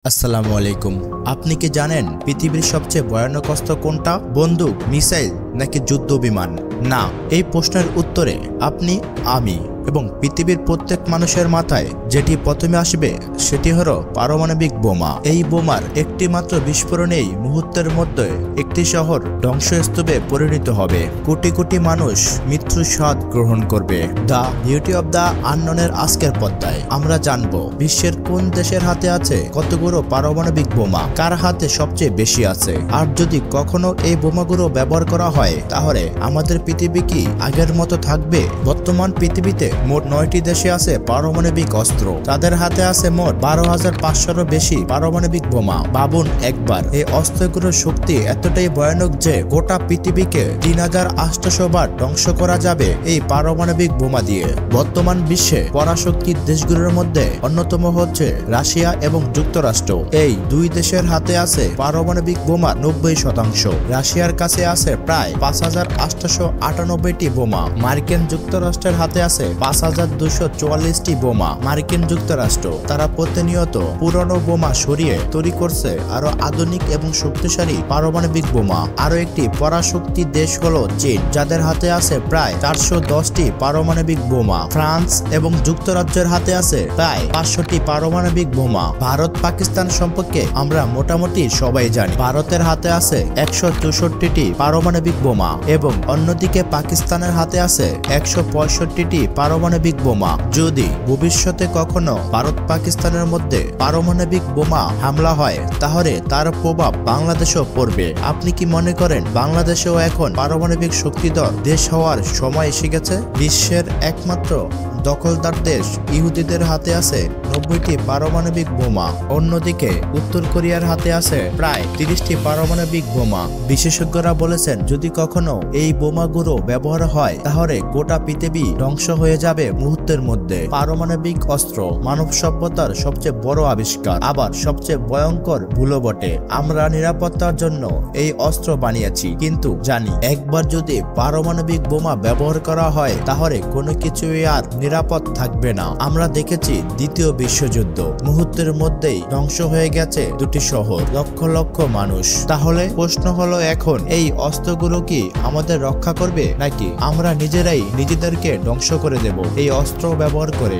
আসসালামু আলাইকুম। আপনি কি জানেন পৃথিবীর সবচেয়ে ভয়ানক অস্ত্র কোনটা? বন্দুক, মিসাইল নাকি যুদ্ধ বিমান? না, এই প্রশ্নের উত্তরে আপনি, আমি এবং পৃথিবীর প্রত্যেক মানুষের মাথায় যেটি প্রথমে আসবে সেটি হলো পারমাণবিক বোমা। এই বোমার একটি মাত্র বিস্ফোরণেই মুহূর্তের মধ্যে একটি শহর ধ্বংসস্তূপে পরিণত হবে। কোটি কোটি মানুষ মৃত্যুর স্বাদ গ্রহণ করবে। দ্য বিউটি অব দ্য আননোনের আজকের পর্দায় আমরা জানবো বিশ্বের কোন দেশের হাতে আছে কতগুলো পারমাণবিক বোমা, কার হাতে সবচেয়ে বেশি আছে, আর যদি কখনো এই বোমাগুলো ব্যবহার করা হয় তাহলে আমাদের পৃথিবী কি আগের মতো থাকবে? বর্তমান পৃথিবীতে মোট 9টি দেশে আছে পারমাণবিক অস্ত্র। তাদের হাতে আছে মোট 12,500-এরও বেশি পারমাণবিক বোমা। ভাবুন একবার, এই অস্ত্রগুলোর শক্তি এতটাই ভয়ানক যে গোটা পৃথিবীকে 3,800 বার ধ্বংস করা যাবে এই পারমাণবিক বোমা দিয়ে। বর্তমান বিশ্বে পরাশক্তির দেশগুলোর মধ্যে অন্যতম হচ্ছে রাশিয়া এবং যুক্তরাষ্ট্র। এই দুই দেশের হাতে আছে পারমাণবিক বোমা 90%। রাশিয়ার কাছে আছে প্রায় 5,898টি বোমা। মার্কিন যুক্তরাষ্ট্রের হাতে আছে 5,244টি বোমা। মার্কিন যুক্তরাষ্ট্র তারা প্রতিনিয়ত পুরনো বোমা সরিয়ে তৈরি করছে আরো আধুনিক এবং শক্তিশালী পারমাণবিক বোমা। আরো একটি পরাশক্তি দেশ হলো চীন, যাদের হাতে আছে প্রায় 410টি পারমাণবিক বোমা। ফ্রান্স এবং যুক্তরাজ্যের হাতে আছে প্রায় 500টি পারমাণবিক বোমা। ভারত পাকিস্তান সম্পর্কে আমরা মোটামুটি সবাই জানি। ভারতের হাতে আছে 164টি পারমাণবিক বোমা এবং অন্যদিকে পাকিস্তানের হাতে আছে 165টি পারমাণবিক বোমা। যদি ভবিষ্যতে কখনো ভারত পাকিস্তানের মধ্যে পারমাণবিক বোমা হামলা হয় তাহলে তার প্রভাব বাংলাদেশেও পড়বে। আপনি কি মনে করেন বাংলাদেশেও এখন পারমাণবিক শক্তিধর দেশ হওয়ার সময় এসে গেছে? বিশ্বের একমাত্র দখলদার দেশ ইহুদিদের হাতে আছে 90টি পারমাণবিক বোমা। অন্যদিকে উত্তর কোরিয়ার হাতে আছে প্রায় 30টি পারমাণবিক বোমা। বিশেষজ্ঞরা বলেছেন যদি কখনো এই বোমাগুলো ব্যবহার হয় তাহলে গোটা পৃথিবী ধ্বংস হয়ে যাবে মুহূর্তের মধ্যে। পারমাণবিক অস্ত্র মানব সভ্যতার সবচেয়ে বড় আবিষ্কার, আবার সবচেয়ে ভয়ঙ্কর ভুলও বটে। আমরা নিরাপত্তার জন্য এই অস্ত্র বানিয়েছি, কিন্তু জানি একবার যদি পারমাণবিক বোমা ব্যবহার করা হয় তাহলে কোনো কিছুই আর নিরাপদ থাকবে না। আমরা দেখেছি দ্বিতীয় বিশ্বযুদ্ধ, মুহূর্তের মধ্যেই ধ্বংস হয়ে গেছে দুটি শহর, লক্ষ লক্ষ মানুষ। তাহলে প্রশ্ন হলো এখন এই অস্ত্রগুলো কি আমাদের রক্ষা করবে নাকি আমরা নিজেরাই নিজেদেরকে ধ্বংস করে দেব এই অস্ত্র ব্যবহার করে?